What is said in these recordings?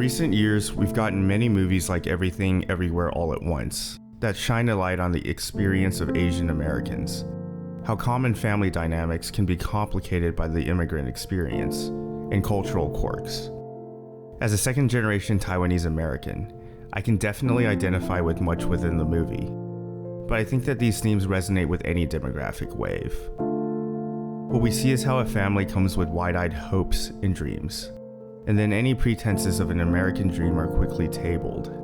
recent years, we've gotten many movies like Everything, Everywhere, All at Once that shine a light on the experience of Asian Americans, how common family dynamics can be complicated by the immigrant experience, and cultural quirks. As a second-generation Taiwanese American, I can definitely identify with much within the movie, but I think that these themes resonate with any demographic wave. What we see is how a family comes with wide-eyed hopes and dreams, and then any pretenses of an American dream are quickly tabled.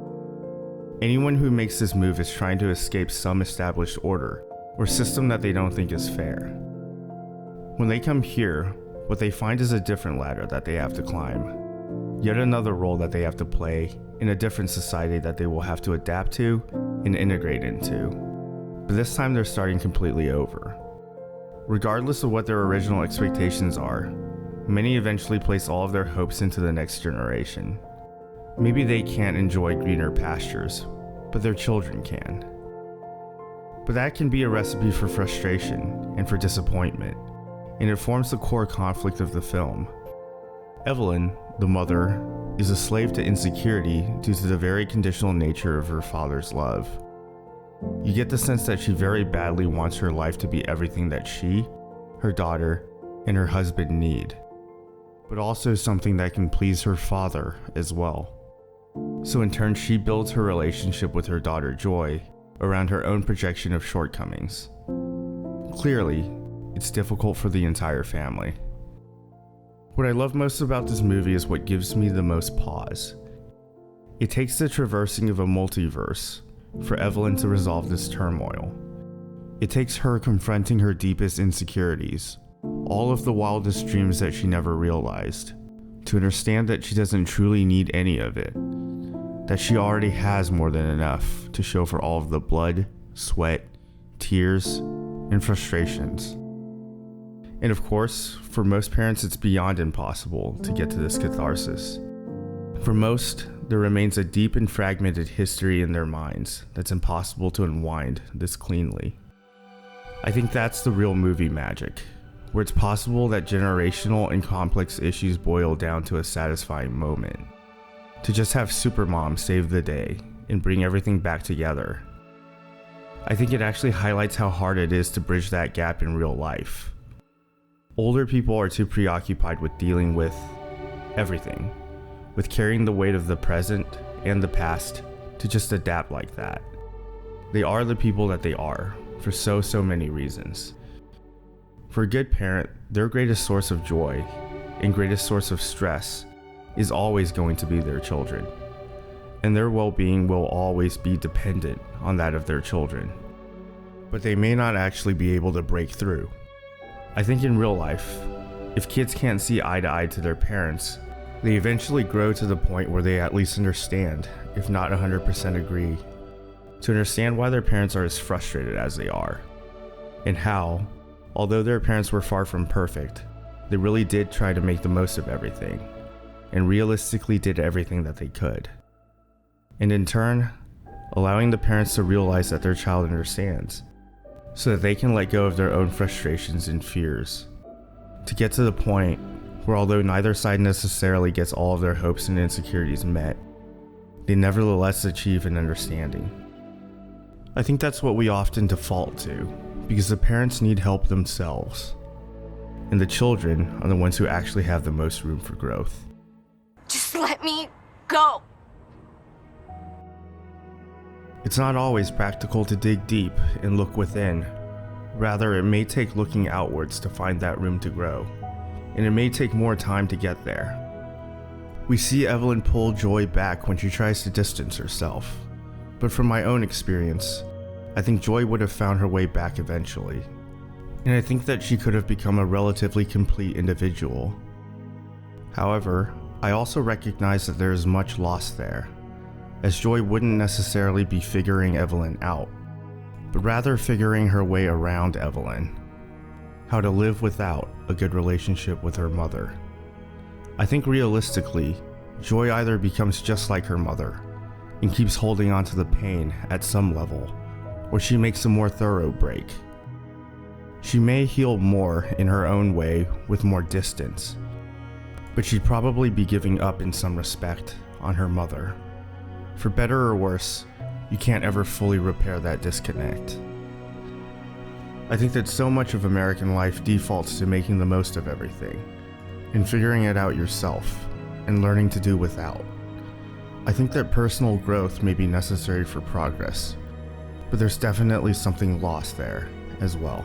Anyone who makes this move is trying to escape some established order or system that they don't think is fair. When they come here, what they find is a different ladder that they have to climb, yet another role that they have to play in a different society that they will have to adapt to and integrate into. But this time they're starting completely over. Regardless of what their original expectations are, many eventually place all of their hopes into the next generation. Maybe they can't enjoy greener pastures, but their children can. But that can be a recipe for frustration and for disappointment, and it forms the core conflict of the film. Evelyn, the mother, is a slave to insecurity due to the very conditional nature of her father's love. You get the sense that she very badly wants her life to be everything that she, her daughter, and her husband need, but also something that can please her father as well. So in turn, she builds her relationship with her daughter Joy around her own projection of shortcomings. Clearly, it's difficult for the entire family. What I love most about this movie is what gives me the most pause. It takes the traversing of a multiverse for Evelyn to resolve this turmoil. It takes her confronting her deepest insecurities, all of the wildest dreams that she never realized, to understand that she doesn't truly need any of it, that she already has more than enough to show for all of the blood, sweat, tears, and frustrations. And of course, for most parents it's beyond impossible to get to this catharsis. For most, there remains a deep and fragmented history in their minds that's impossible to unwind this cleanly. I think that's the real movie magic, where it's possible that generational and complex issues boil down to a satisfying moment. To just have Supermom save the day and bring everything back together. I think it actually highlights how hard it is to bridge that gap in real life. Older people are too preoccupied with dealing with everything, with carrying the weight of the present and the past to just adapt like that. They are the people that they are for so many reasons. For a good parent, their greatest source of joy and greatest source of stress is always going to be their children, and their well-being will always be dependent on that of their children. But they may not actually be able to break through. I think in real life, if kids can't see eye to eye to their parents, they eventually grow to the point where they at least understand, if not 100% agree, to understand why their parents are as frustrated as they are, and how, although their parents were far from perfect, they really did try to make the most of everything, and realistically did everything that they could. And in turn, allowing the parents to realize that their child understands, so that they can let go of their own frustrations and fears, to get to the point where although neither side necessarily gets all of their hopes and insecurities met, they nevertheless achieve an understanding. I think that's what we often default to, because the parents need help themselves, and the children are the ones who actually have the most room for growth. Just let me go. It's not always practical to dig deep and look within. Rather, it may take looking outwards to find that room to grow, and it may take more time to get there. We see Evelyn pull Joy back when she tries to distance herself, but from my own experience, I think Joy would have found her way back eventually, and I think that she could have become a relatively complete individual. However, I also recognize that there is much lost there, as Joy wouldn't necessarily be figuring Evelyn out, but rather figuring her way around Evelyn, how to live without a good relationship with her mother. I think realistically, Joy either becomes just like her mother and keeps holding on to the pain at some level, or she makes a more thorough break. She may heal more in her own way with more distance, but she'd probably be giving up in some respect on her mother. For better or worse, you can't ever fully repair that disconnect. I think that so much of American life defaults to making the most of everything, and figuring it out yourself, and learning to do without. I think that personal growth may be necessary for progress, but there's definitely something lost there as well.